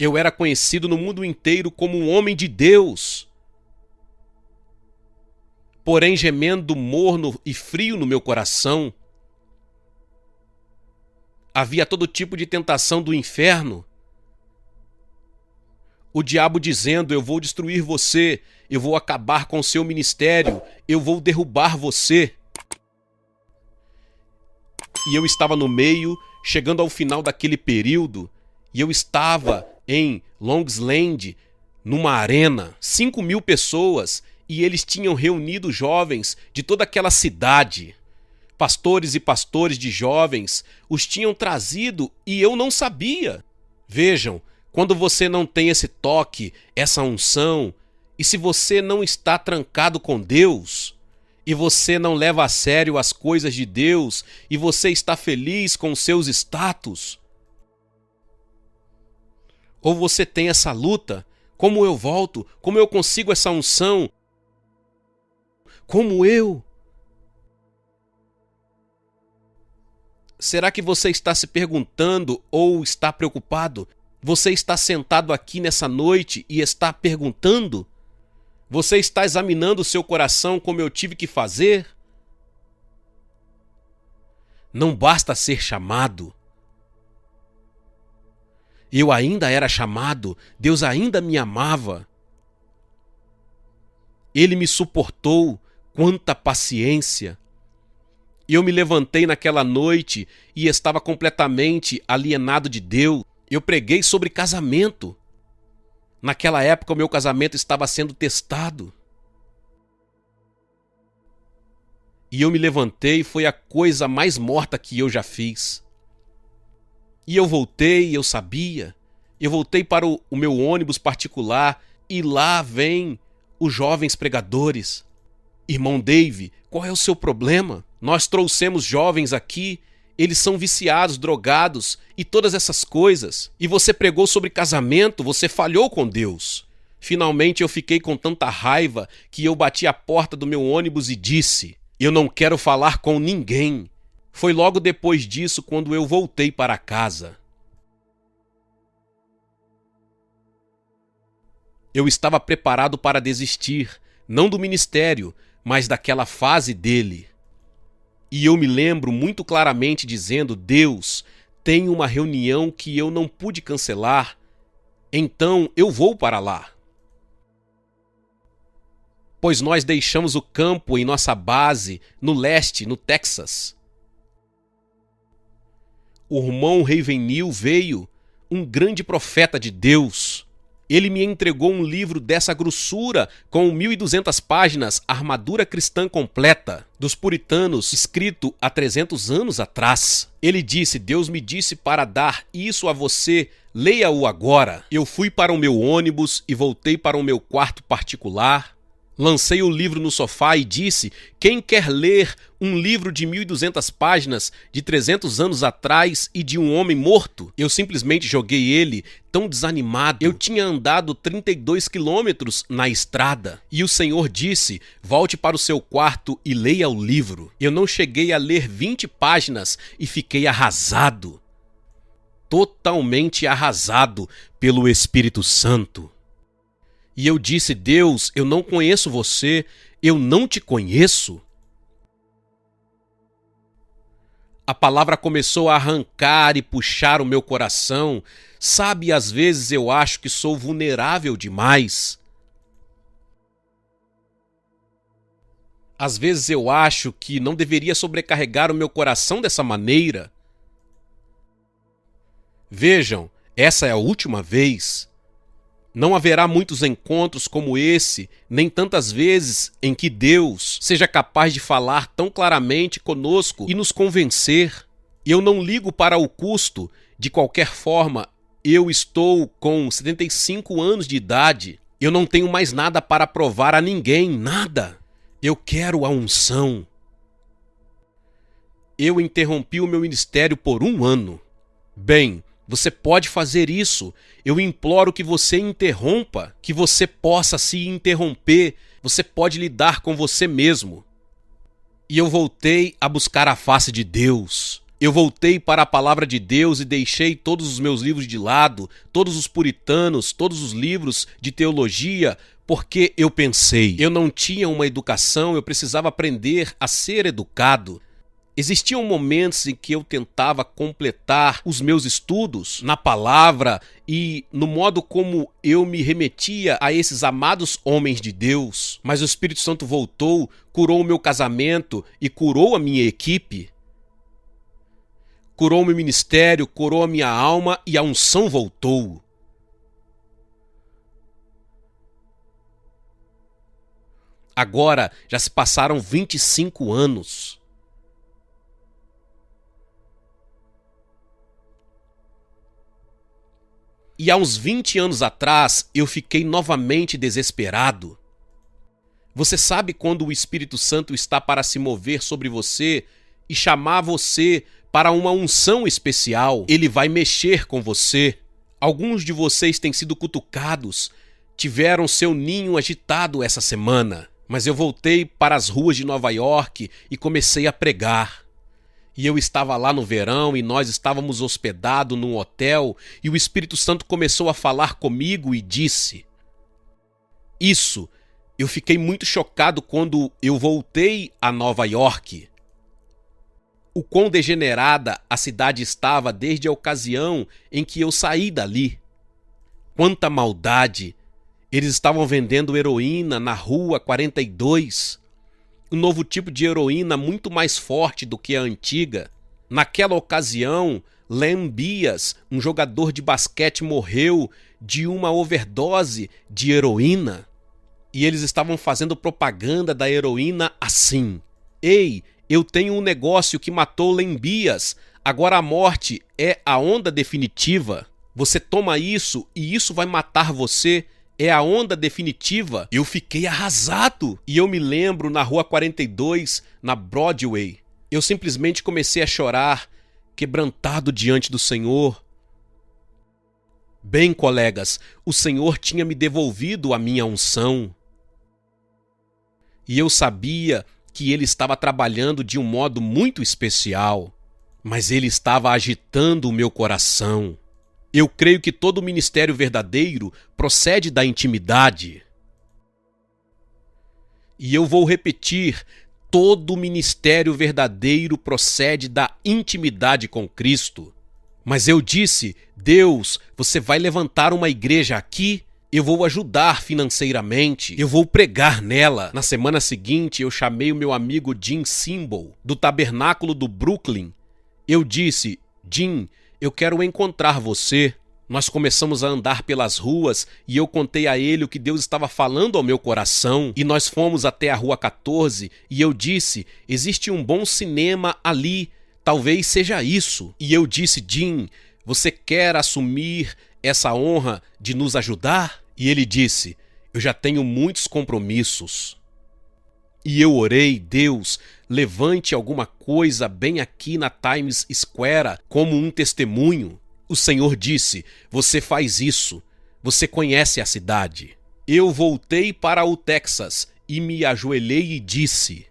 Eu era conhecido no mundo inteiro como um homem de Deus. Porém, gemendo morno e frio no meu coração, havia todo tipo de tentação do inferno. O diabo dizendo: eu vou destruir você, eu vou acabar com o seu ministério, eu vou derrubar você. E eu estava no meio, chegando ao final daquele período, e eu estava em Longsland, numa arena, 5.000 pessoas, e eles tinham reunido jovens de toda aquela cidade. Pastores e pastores de jovens os tinham trazido e eu não sabia. Vejam, quando você não tem esse toque, essa unção, e se você não está trancado com Deus, e você não leva a sério as coisas de Deus, e você está feliz com os seus status, ou você tem essa luta, como eu volto, como eu consigo essa unção, como eu? Será que você está se perguntando ou está preocupado? Você está sentado aqui nessa noite e está perguntando? Você está examinando o seu coração como eu tive que fazer? Não basta ser chamado. Eu ainda era chamado, Deus ainda me amava. Ele me suportou, quanta paciência. Eu me levantei naquela noite e estava completamente alienado de Deus. Eu preguei sobre casamento. Naquela época o meu casamento estava sendo testado. E eu me levantei, foi a coisa mais morta que eu já fiz. E eu voltei, eu sabia. Eu voltei para o meu ônibus particular e lá vem os jovens pregadores. Irmão Dave, qual é o seu problema? Nós trouxemos jovens aqui, eles são viciados, drogados e todas essas coisas. E você pregou sobre casamento, você falhou com Deus. Finalmente eu fiquei com tanta raiva que eu bati a porta do meu ônibus e disse: eu não quero falar com ninguém. Foi logo depois disso quando eu voltei para casa. Eu estava preparado para desistir, não do ministério, mas daquela fase dele. E eu me lembro muito claramente dizendo: Deus, tem uma reunião que eu não pude cancelar, então eu vou para lá. Pois nós deixamos o campo em nossa base no leste, no Texas. O irmão Ravenhill veio, um grande profeta de Deus. Ele me entregou um livro dessa grossura, com 1.200 páginas, Armadura Cristã Completa, dos puritanos, escrito há 300 anos atrás. Ele disse: Deus me disse para dar isso a você, leia-o agora. Eu fui para o meu ônibus e voltei para o meu quarto particular. Lancei o livro no sofá e disse: quem quer ler um livro de 1.200 páginas de 300 anos atrás e de um homem morto? Eu simplesmente joguei ele, tão desanimado. Eu tinha andado 32 quilômetros na estrada. E o Senhor disse: volte para o seu quarto e leia o livro. Eu não cheguei a ler 20 páginas e fiquei arrasado. Totalmente arrasado pelo Espírito Santo. E eu disse: Deus, eu não conheço você, eu não te conheço. A palavra começou a arrancar e puxar o meu coração. Sabe, às vezes eu acho que sou vulnerável demais. Às vezes eu acho que não deveria sobrecarregar o meu coração dessa maneira. Vejam, essa é a última vez. Não haverá muitos encontros como esse, nem tantas vezes em que Deus seja capaz de falar tão claramente conosco e nos convencer. Eu não ligo para o custo, de qualquer forma, eu estou com 75 anos de idade. Eu não tenho mais nada para provar a ninguém, nada. Eu quero a unção. Eu interrompi o meu ministério por 1 ano. Bem, você pode fazer isso. Eu imploro que você interrompa, que você possa se interromper. Você pode lidar com você mesmo. E eu voltei a buscar a face de Deus. Eu voltei para a palavra de Deus e deixei todos os meus livros de lado, todos os puritanos, todos os livros de teologia, porque eu pensei, eu não tinha uma educação, eu precisava aprender a ser educado. Existiam momentos em que eu tentava completar os meus estudos na palavra e no modo como eu me remetia a esses amados homens de Deus, mas o Espírito Santo voltou, curou o meu casamento e curou a minha equipe. Curou meu ministério, curou a minha alma e a unção voltou. Agora já se passaram 25 anos. E há uns 20 anos atrás eu fiquei novamente desesperado. Você sabe quando o Espírito Santo está para se mover sobre você e chamar você para uma unção especial? Ele vai mexer com você. Alguns de vocês têm sido cutucados, tiveram seu ninho agitado essa semana. Mas eu voltei para as ruas de Nova York e comecei a pregar. E eu estava lá no verão e nós estávamos hospedados num hotel e o Espírito Santo começou a falar comigo e disse: Isso, eu fiquei muito chocado quando eu voltei a Nova York. O quão degenerada a cidade estava desde a ocasião em que eu saí dali. Quanta maldade! Eles estavam vendendo heroína na Rua 42. Um novo tipo de heroína muito mais forte do que a antiga. Naquela ocasião, Len Bias, um jogador de basquete, morreu de uma overdose de heroína. E eles estavam fazendo propaganda da heroína assim: Ei, eu tenho um negócio que matou Len Bias. Agora a morte é a onda definitiva. Você toma isso e isso vai matar você. É a onda definitiva. Eu fiquei arrasado. E eu me lembro na Rua 42, na Broadway. Eu simplesmente comecei a chorar, quebrantado diante do Senhor. Bem, colegas, o Senhor tinha me devolvido a minha unção. E eu sabia que Ele estava trabalhando de um modo muito especial. Mas Ele estava agitando o meu coração. Eu creio que todo ministério verdadeiro procede da intimidade. E eu vou repetir, todo ministério verdadeiro procede da intimidade com Cristo. Mas eu disse: Deus, você vai levantar uma igreja aqui? Eu vou ajudar financeiramente, eu vou pregar nela. Na semana seguinte eu chamei o meu amigo Jim Simbal, do Tabernáculo do Brooklyn. Eu disse: Jim, eu quero encontrar você. Nós começamos a andar pelas ruas e eu contei a ele o que Deus estava falando ao meu coração. E nós fomos até a Rua 14 e eu disse: existe um bom cinema ali, talvez seja isso. E eu disse: Jim, você quer assumir essa honra de nos ajudar? E ele disse: eu já tenho muitos compromissos. E eu orei: Deus, levante alguma coisa bem aqui na Times Square como um testemunho. O Senhor disse: você faz isso, você conhece a cidade. Eu voltei para o Texas e me ajoelhei e disse: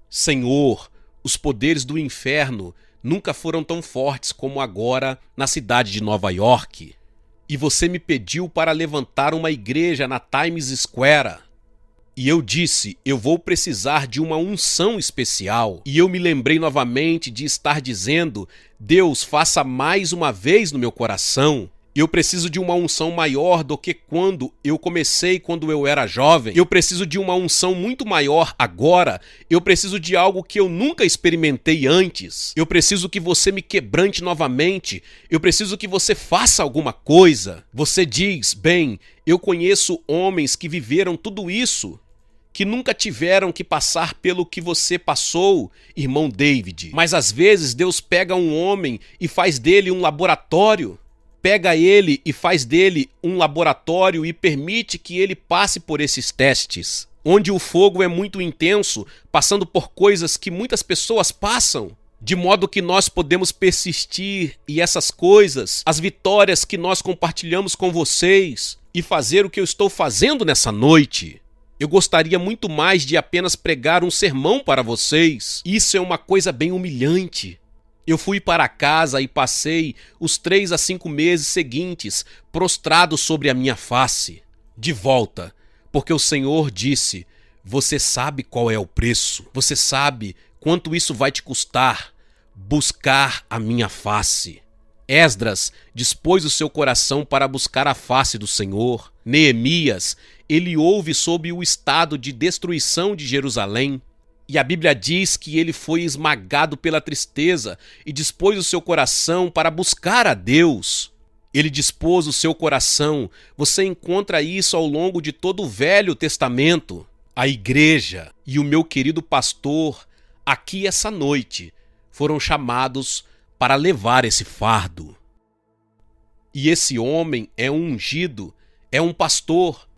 Senhor, os poderes do inferno nunca foram tão fortes como agora na cidade de Nova York. E você me pediu para levantar uma igreja na Times Square. E eu disse: eu vou precisar de uma unção especial. E eu me lembrei novamente de estar dizendo: Deus, faça mais uma vez no meu coração. Eu preciso de uma unção maior do que quando eu comecei, quando eu era jovem. Eu preciso de uma unção muito maior agora. Eu preciso de algo que eu nunca experimentei antes. Eu preciso que você me quebrante novamente. Eu preciso que você faça alguma coisa. Você diz: bem, eu conheço homens que viveram tudo isso, que nunca tiveram que passar pelo que você passou, irmão David. Mas às vezes Deus pega um homem e faz dele um laboratório. Pega ele e faz dele um laboratório e permite que ele passe por esses testes, onde o fogo é muito intenso, passando por coisas que muitas pessoas passam, de modo que nós podemos persistir e essas coisas, as vitórias que nós compartilhamos com vocês e fazer o que eu estou fazendo nessa noite. Eu gostaria muito mais de apenas pregar um sermão para vocês. Isso é uma coisa bem humilhante. Eu fui para casa e passei os 3 a 5 meses seguintes prostrado sobre a minha face, de volta, porque o Senhor disse: você sabe qual é o preço, você sabe quanto isso vai te custar, buscar a minha face. Esdras dispôs o seu coração para buscar a face do Senhor. Neemias, ele ouve sobre o estado de destruição de Jerusalém. E a Bíblia diz que ele foi esmagado pela tristeza e dispôs o seu coração para buscar a Deus. Ele dispôs o seu coração. Você encontra isso ao longo de todo o Velho Testamento. A igreja e o meu querido pastor, aqui essa noite, foram chamados para levar esse fardo. E esse homem é um ungido, é um pastor.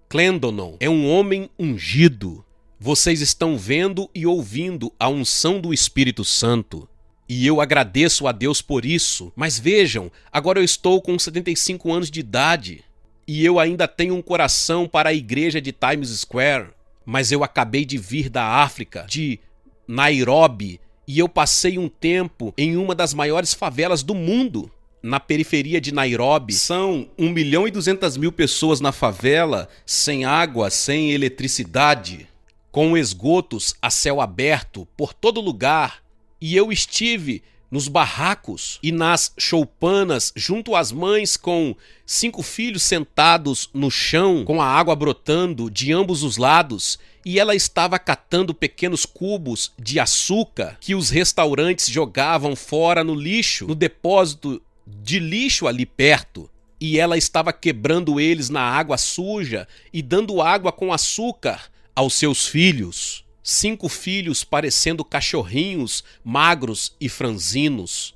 Clendonon é um homem ungido. Vocês estão vendo e ouvindo a unção do Espírito Santo. E eu agradeço a Deus por isso. Mas vejam, agora eu estou com 75 anos de idade. E eu ainda tenho um coração para a igreja de Times Square. Mas eu acabei de vir da África, de Nairobi. E eu passei um tempo em uma das maiores favelas do mundo. Na periferia de Nairobi, são 1.200.000 pessoas na favela, sem água, sem eletricidade, com esgotos a céu aberto por todo lugar. E eu estive nos barracos e nas choupanas junto às mães com 5 filhos sentados no chão, com a água brotando de ambos os lados, e ela estava catando pequenos cubos de açúcar que os restaurantes jogavam fora no lixo, no depósito de lixo ali perto. E ela estava quebrando eles na água suja e dando água com açúcar aos seus filhos. 5 filhos parecendo cachorrinhos, magros e franzinos.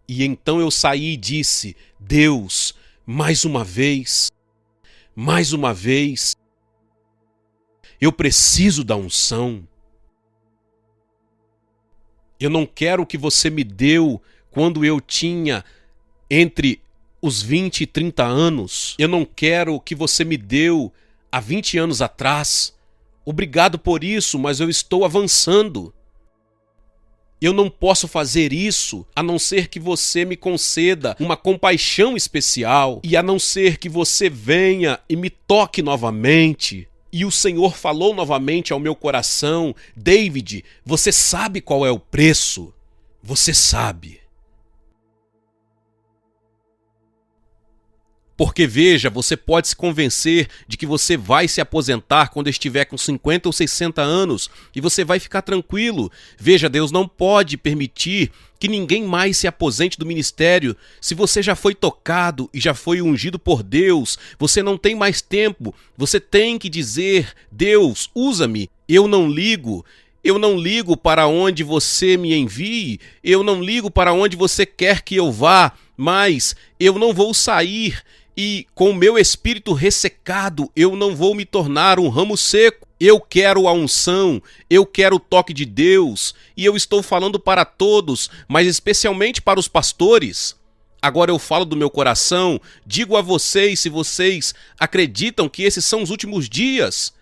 E então eu saí e disse: Deus, mais uma vez, eu preciso da unção. Eu não quero o que você me deu quando eu tinha entre os 20 e 30 anos. Eu não quero o que você me deu há 20 anos atrás. Obrigado por isso, mas eu estou avançando. Eu não posso fazer isso a não ser que você me conceda uma compaixão especial e a não ser que você venha e me toque novamente. E o Senhor falou novamente ao meu coração: David, você sabe qual é o preço? Você sabe. Porque veja, você pode se convencer de que você vai se aposentar quando estiver com 50 ou 60 anos e você vai ficar tranquilo. Veja, Deus não pode permitir que ninguém mais se aposente do ministério. Se você já foi tocado e já foi ungido por Deus, você não tem mais tempo. Você tem que dizer: Deus, usa-me. Eu não ligo para onde você me envie, eu não ligo para onde você quer que eu vá, mas eu não vou sair e com o meu espírito ressecado eu não vou me tornar um ramo seco. Eu quero a unção, eu quero o toque de Deus, e eu estou falando para todos, mas especialmente para os pastores. Agora eu falo do meu coração, digo a vocês se vocês acreditam que esses são os últimos dias.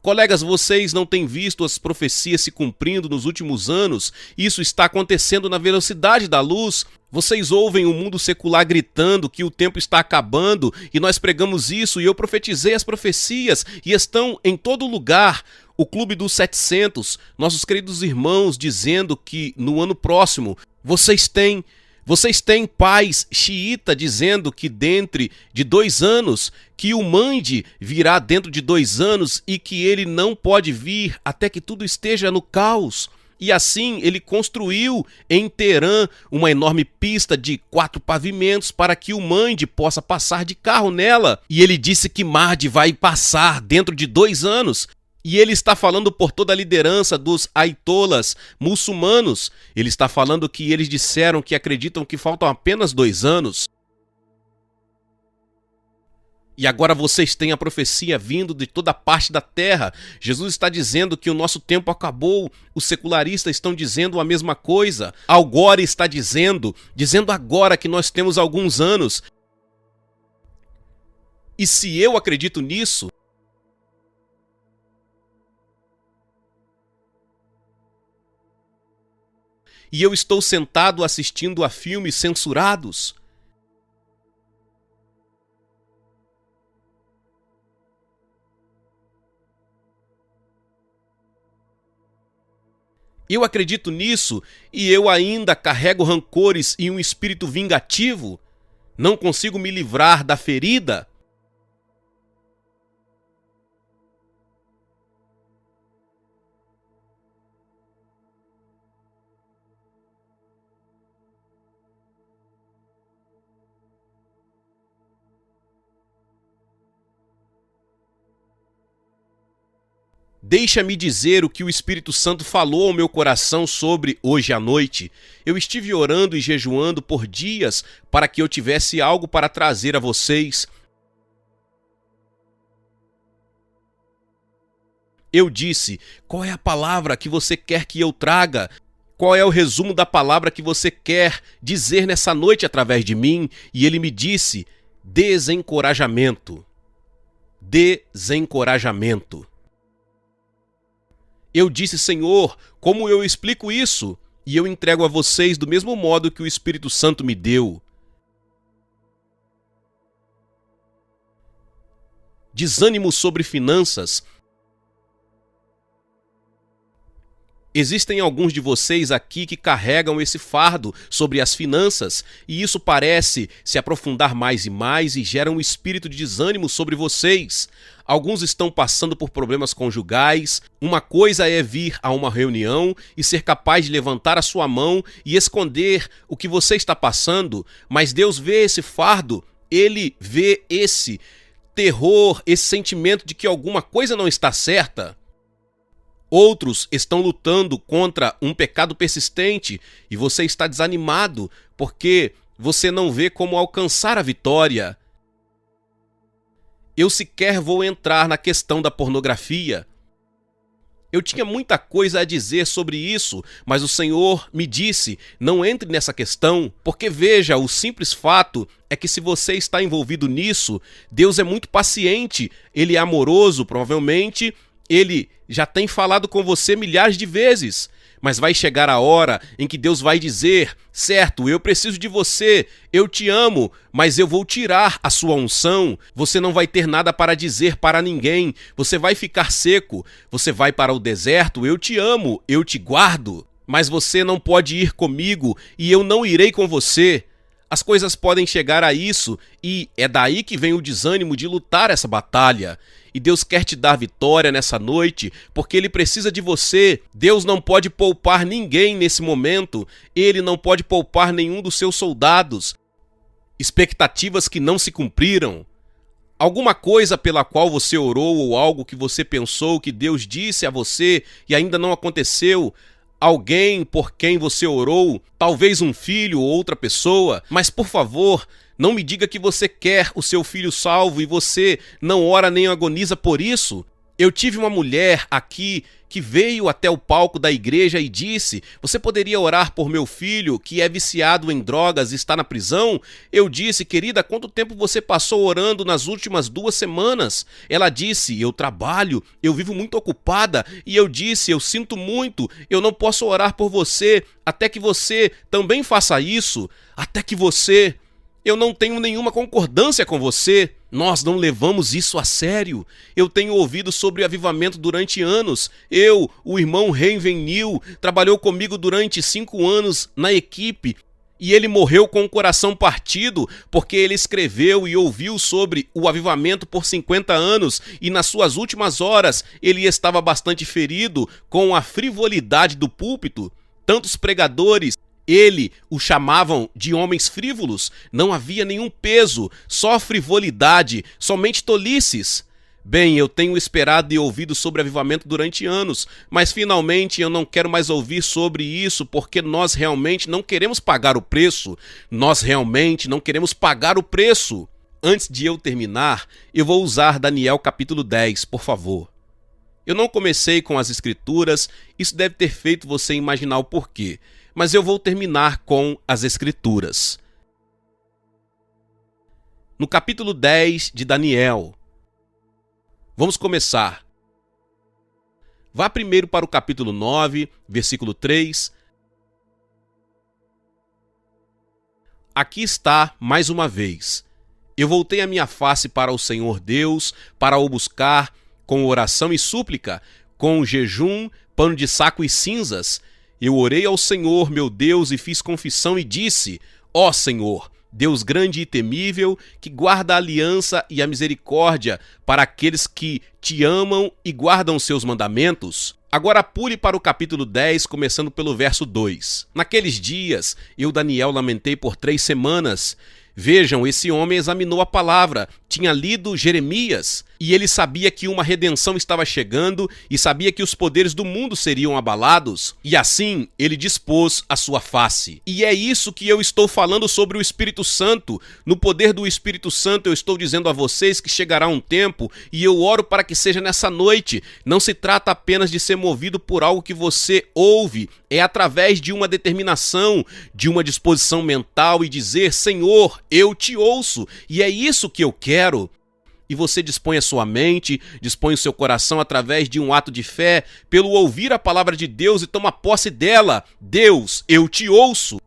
Colegas, vocês não têm visto as profecias se cumprindo nos últimos anos? Isso está acontecendo na velocidade da luz. Vocês ouvem o mundo secular gritando que o tempo está acabando e nós pregamos isso e eu profetizei as profecias e estão em todo lugar. O Clube dos 700, nossos queridos irmãos dizendo que no ano próximo vocês têm pais xiita dizendo que dentro de 2 anos, que o Mahdi virá dentro de 2 anos e que ele não pode vir até que tudo esteja no caos. E assim ele construiu em Teherã uma enorme pista de 4 pavimentos para que o Mahdi possa passar de carro nela. E ele disse que Mahdi vai passar dentro de 2 anos. E ele está falando por toda a liderança dos aitolas muçulmanos. Ele está falando que eles disseram que acreditam que faltam apenas 2 anos. E agora vocês têm a profecia vindo de toda parte da terra. Jesus está dizendo que o nosso tempo acabou. Os secularistas estão dizendo a mesma coisa. Al Gore está dizendo agora que nós temos alguns anos. E se eu acredito nisso, e eu estou sentado assistindo a filmes censurados. Eu acredito nisso e eu ainda carrego rancores e um espírito vingativo? Não consigo me livrar da ferida? Deixa-me dizer o que o Espírito Santo falou ao meu coração sobre hoje à noite. Eu estive orando e jejuando por dias para que eu tivesse algo para trazer a vocês. Eu disse: qual é a palavra que você quer que eu traga? Qual é o resumo da palavra que você quer dizer nessa noite através de mim? E ele me disse: desencorajamento. Desencorajamento. Eu disse: Senhor, como eu explico isso? E eu entrego a vocês do mesmo modo que o Espírito Santo me deu. Desânimo sobre finanças. Existem alguns de vocês aqui que carregam esse fardo sobre as finanças e isso parece se aprofundar mais e mais e gera um espírito de desânimo sobre vocês. Alguns estão passando por problemas conjugais. Uma coisa é vir a uma reunião e ser capaz de levantar a sua mão e esconder o que você está passando, mas Deus vê esse fardo, Ele vê esse terror, esse sentimento de que alguma coisa não está certa. Outros estão lutando contra um pecado persistente e você está desanimado porque você não vê como alcançar a vitória. Eu sequer vou entrar na questão da pornografia. Eu tinha muita coisa a dizer sobre isso, mas o Senhor me disse: não entre nessa questão, porque veja, o simples fato é que se você está envolvido nisso, Deus é muito paciente, Ele é amoroso, provavelmente. Ele já tem falado com você milhares de vezes, mas vai chegar a hora em que Deus vai dizer: certo, eu preciso de você, eu te amo, mas eu vou tirar a sua unção, você não vai ter nada para dizer para ninguém, você vai ficar seco, você vai para o deserto, eu te amo, eu te guardo, mas você não pode ir comigo e eu não irei com você. As coisas podem chegar a isso e é daí que vem o desânimo de lutar essa batalha. E Deus quer te dar vitória nessa noite, porque Ele precisa de você. Deus não pode poupar ninguém nesse momento. Ele não pode poupar nenhum dos seus soldados. Expectativas que não se cumpriram. Alguma coisa pela qual você orou ou algo que você pensou que Deus disse a você e ainda não aconteceu. Alguém por quem você orou, talvez um filho ou outra pessoa, mas por favor, não me diga que você quer o seu filho salvo e você não ora nem agoniza por isso. Eu tive uma mulher aqui que veio até o palco da igreja e disse: você poderia orar por meu filho que é viciado em drogas e está na prisão? Eu disse: querida, quanto tempo você passou orando nas últimas 2 semanas? Ela disse: eu trabalho, eu vivo muito ocupada. E eu disse: eu sinto muito, eu não posso orar por você até que você também faça isso, até que você... Eu não tenho nenhuma concordância com você. Nós não levamos isso a sério. Eu tenho ouvido sobre avivamento durante anos. O irmão Raven New, trabalhou comigo durante 5 anos na equipe e ele morreu com o coração partido porque ele escreveu e ouviu sobre o avivamento por 50 anos e nas suas últimas horas ele estava bastante ferido com a frivolidade do púlpito. Tantos pregadores, ele o chamavam de homens frívolos, não havia nenhum peso, só frivolidade, somente tolices. Bem, eu tenho esperado e ouvido sobre avivamento durante anos, mas finalmente eu não quero mais ouvir sobre isso porque nós realmente não queremos pagar o preço. Nós realmente não queremos pagar o preço. Antes de eu terminar, eu vou usar Daniel capítulo 10, por favor. Eu não comecei com as escrituras, isso deve ter feito você imaginar o porquê. Mas eu vou terminar com as escrituras. No capítulo 10 de Daniel. Vamos começar. Vá primeiro para o capítulo 9, versículo 3. aqui está mais uma vez. Eu voltei a minha face para o Senhor Deus, para o buscar com oração e súplica, com jejum, pano de saco e cinzas. Eu orei ao Senhor, meu Deus, e fiz confissão e disse: ó Senhor, Deus grande e temível, que guarda a aliança e a misericórdia para aqueles que te amam e guardam seus mandamentos. Agora pule para o capítulo 10, começando pelo verso 2. Naqueles dias, eu, Daniel, lamentei por 3 semanas. Vejam, esse homem examinou a palavra, tinha lido Jeremias, e ele sabia que uma redenção estava chegando e sabia que os poderes do mundo seriam abalados, e assim ele dispôs a sua face. E é isso que eu estou falando sobre o Espírito Santo. No poder do Espírito Santo eu estou dizendo a vocês que chegará um tempo, e eu oro para que seja nessa noite. Não se trata apenas de ser movido por algo que você ouve, é através de uma determinação, de uma disposição mental e dizer: Senhor, eu te ouço, e é isso que eu quero. E você dispõe a sua mente, dispõe o seu coração através de um ato de fé, pelo ouvir a palavra de Deus e toma posse dela. Deus, eu te ouço.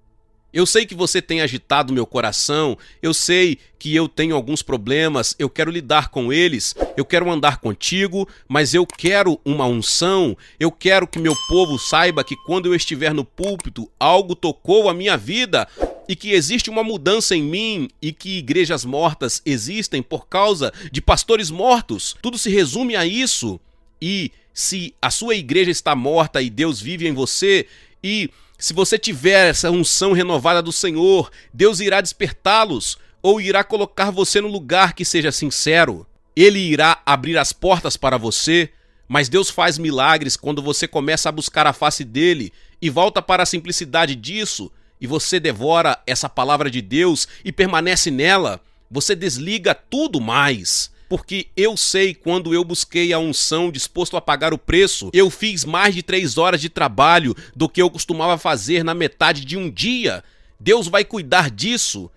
Eu sei que você tem agitado meu coração, eu sei que eu tenho alguns problemas, eu quero lidar com eles, eu quero andar contigo, mas eu quero uma unção, eu quero que meu povo saiba que quando eu estiver no púlpito, algo tocou a minha vida e que existe uma mudança em mim e que igrejas mortas existem por causa de pastores mortos. Tudo se resume a isso. E se a sua igreja está morta e Deus vive em você, e se você tiver essa unção renovada do Senhor, Deus irá despertá-los ou irá colocar você no lugar que seja sincero. Ele irá abrir as portas para você, mas Deus faz milagres quando você começa a buscar a face dele e volta para a simplicidade disso, e você devora essa palavra de Deus e permanece nela. Você desliga tudo mais. Porque eu sei, quando eu busquei a unção disposto a pagar o preço, eu fiz mais de 3 horas de trabalho do que eu costumava fazer na metade de um dia. Deus vai cuidar disso.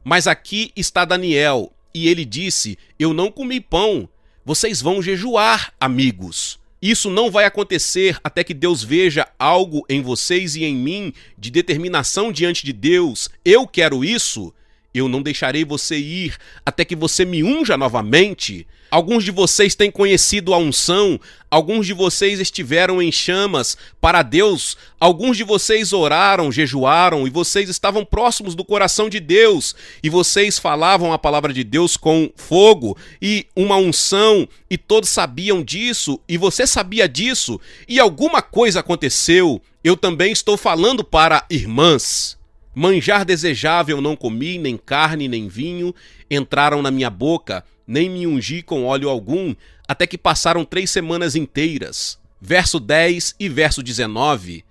Mas aqui está Daniel, e ele disse: eu não comi pão. Vocês vão jejuar, amigos. Isso não vai acontecer até que Deus veja algo em vocês e em mim de determinação diante de Deus. Eu quero isso. Eu não deixarei você ir até que você me unja novamente. Alguns de vocês têm conhecido a unção, alguns de vocês estiveram em chamas para Deus, alguns de vocês oraram, jejuaram e vocês estavam próximos do coração de Deus e vocês falavam a palavra de Deus com fogo e uma unção e todos sabiam disso e você sabia disso e alguma coisa aconteceu. Eu também estou falando para irmãs. Manjar desejável não comi, nem carne, nem vinho entraram na minha boca, nem me ungi com óleo algum, até que passaram 3 semanas inteiras. Verso 10 e verso 19.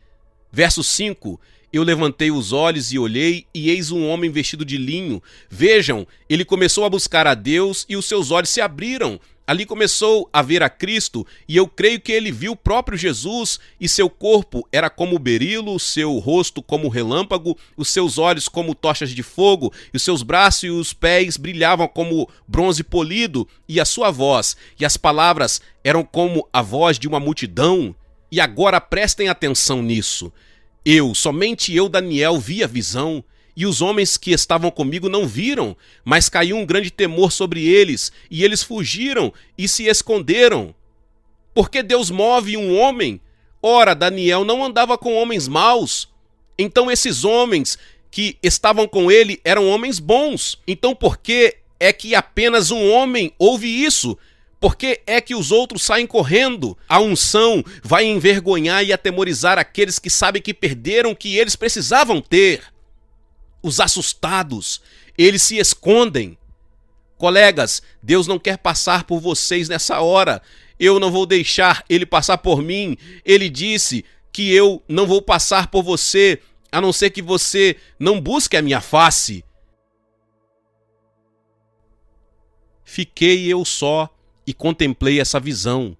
Verso 5. Eu levantei os olhos e olhei, e eis um homem vestido de linho. Vejam, ele começou a buscar a Deus e os seus olhos se abriram. Ali começou a ver a Cristo, e eu creio que ele viu o próprio Jesus, e seu corpo era como berilo, seu rosto como relâmpago, os seus olhos como tochas de fogo, e os seus braços e os pés brilhavam como bronze polido, e a sua voz e as palavras eram como a voz de uma multidão. E agora prestem atenção nisso. Somente eu, Daniel, vi a visão, e os homens que estavam comigo não viram, mas caiu um grande temor sobre eles, e eles fugiram e se esconderam. Porque Deus move um homem? Ora, Daniel não andava com homens maus. Então esses homens que estavam com ele eram homens bons. Então por que é que apenas um homem ouve isso? Por que é que os outros saem correndo? A unção vai envergonhar e atemorizar aqueles que sabem que perderam o que eles precisavam ter. Os assustados, eles se escondem. Colegas, Deus não quer passar por vocês nessa hora. Eu não vou deixar ele passar por mim. Ele disse que eu não vou passar por você, a não ser que você não busque a minha face. Fiquei eu só e contemplei essa visão.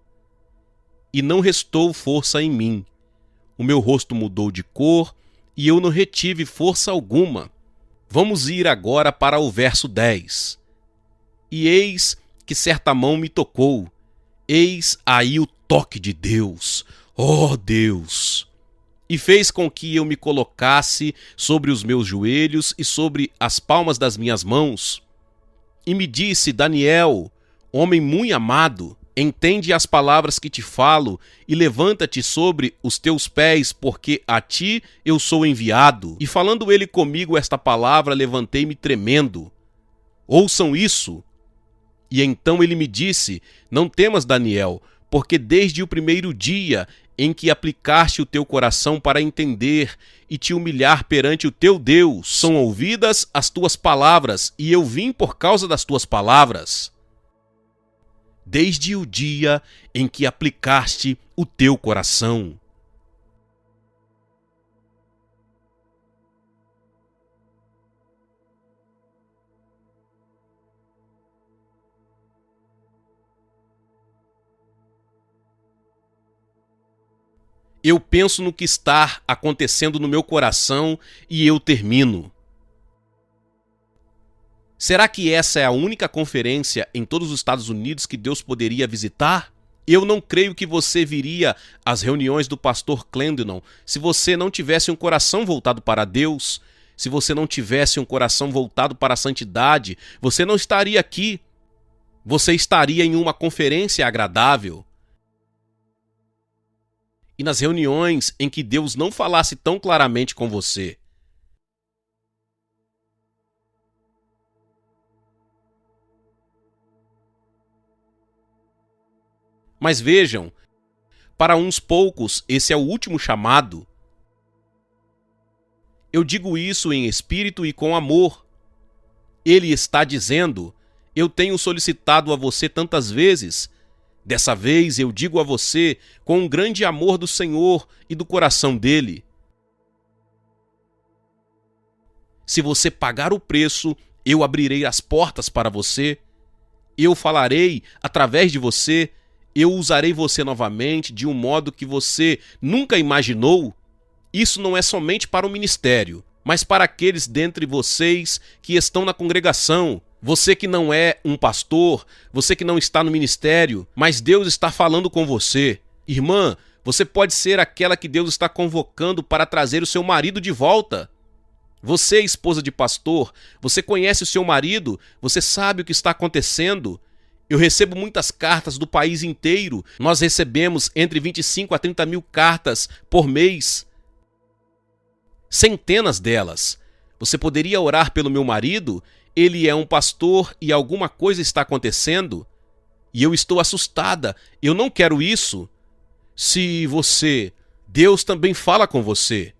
E não restou força em mim. O meu rosto mudou de cor, e eu não retive força alguma. Vamos ir agora para o verso 10. E eis que certa mão me tocou. Eis aí o toque de Deus. Oh Deus! e fez com que eu me colocasse sobre os meus joelhos e sobre as palmas das minhas mãos. E me disse: Daniel, homem muito amado, entende as palavras que te falo e levanta-te sobre os teus pés, porque a ti eu sou enviado. E falando ele comigo esta palavra, levantei-me tremendo. Ouçam isso. E então ele me disse: não temas, Daniel, porque desde o primeiro dia em que aplicaste o teu coração para entender e te humilhar perante o teu Deus, são ouvidas as tuas palavras, e eu vim por causa das tuas palavras. Desde o dia em que aplicaste o teu coração. Eu penso no que está acontecendo no meu coração e eu termino. Será que essa é a única conferência em todos os Estados Unidos que Deus poderia visitar? Eu não creio que você viria às reuniões do pastor Clendenon se você não tivesse um coração voltado para Deus, se você não tivesse um coração voltado para a santidade, você não estaria aqui. Você estaria em uma conferência agradável. E nas reuniões em que Deus não falasse tão claramente com você. Mas vejam, para uns poucos esse é o último chamado. Eu digo isso em espírito e com amor. Ele está dizendo: eu tenho solicitado a você tantas vezes. Dessa vez eu digo a você com um grande amor do Senhor e do coração dele. Se você pagar o preço, eu abrirei as portas para você. Eu falarei através de você. Eu usarei você novamente de um modo que você nunca imaginou. Isso não é somente para o ministério, mas para aqueles dentre vocês que estão na congregação. Você que não é um pastor, você que não está no ministério, mas Deus está falando com você. Irmã, você pode ser aquela que Deus está convocando para trazer o seu marido de volta. Você, esposa de pastor, você conhece o seu marido, você sabe o que está acontecendo. Eu recebo muitas cartas do país inteiro. Nós recebemos entre 25 a 30 mil cartas por mês. Centenas delas. Você poderia orar pelo meu marido? Ele é um pastor e alguma coisa está acontecendo? E eu estou assustada. Eu não quero isso. Se você... Deus também fala com você.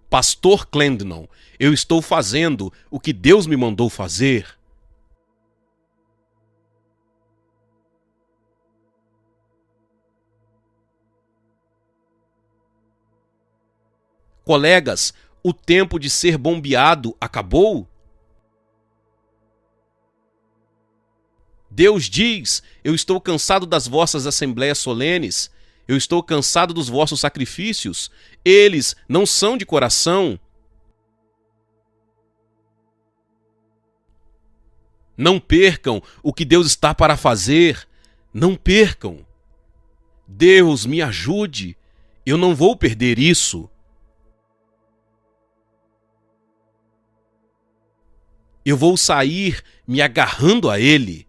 Pastor Clendenon, eu estou fazendo o que Deus me mandou fazer. Colegas, o tempo de ser bombeado acabou? Deus diz: eu estou cansado das vossas assembleias solenes, eu estou cansado dos vossos sacrifícios, eles não são de coração. Não percam o que Deus está para fazer, não percam. Deus me ajude, eu não vou perder isso. Eu vou sair me agarrando a Ele.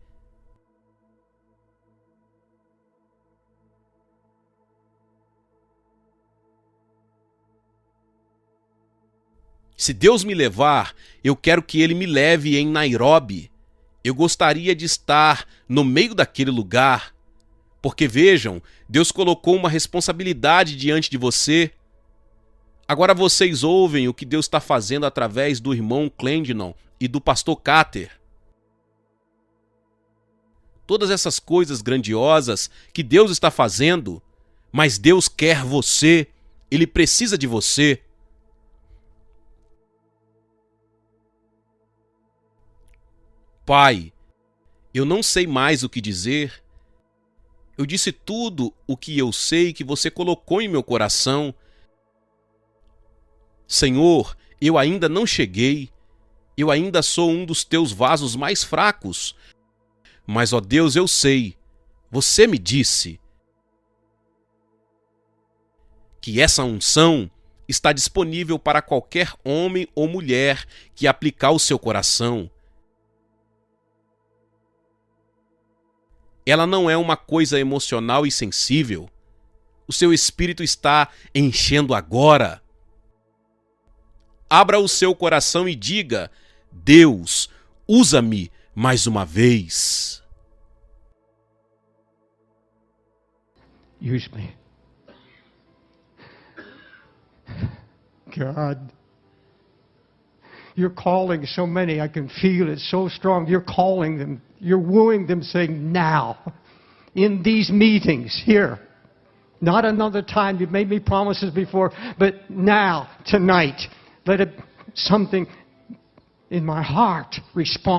Se Deus me levar, eu quero que Ele me leve em Nairobi. Eu gostaria de estar no meio daquele lugar. Porque vejam, Deus colocou uma responsabilidade diante de você. Agora vocês ouvem o que Deus está fazendo através do irmão Clendenon e do pastor Carter. Todas essas coisas grandiosas que Deus está fazendo, mas Deus quer você, Ele precisa de você. Pai, eu não sei mais o que dizer. Eu disse tudo o que eu sei que você colocou em meu coração. Senhor, eu ainda não cheguei. Eu ainda sou um dos teus vasos mais fracos. Mas, ó Deus, eu sei, você me disse que essa unção está disponível para qualquer homem ou mulher que aplicar o seu coração. Ela não é uma coisa emocional e sensível. O seu espírito está enchendo agora. Abra o seu coração e diga: Deus, usa-me mais uma vez. Use me. God, you're calling so many. I can feel it so strong. You're calling them. You're wooing them, saying, now, in these meetings here, not another time. You've made me promises before, but now, tonight, let it something in my heart respond.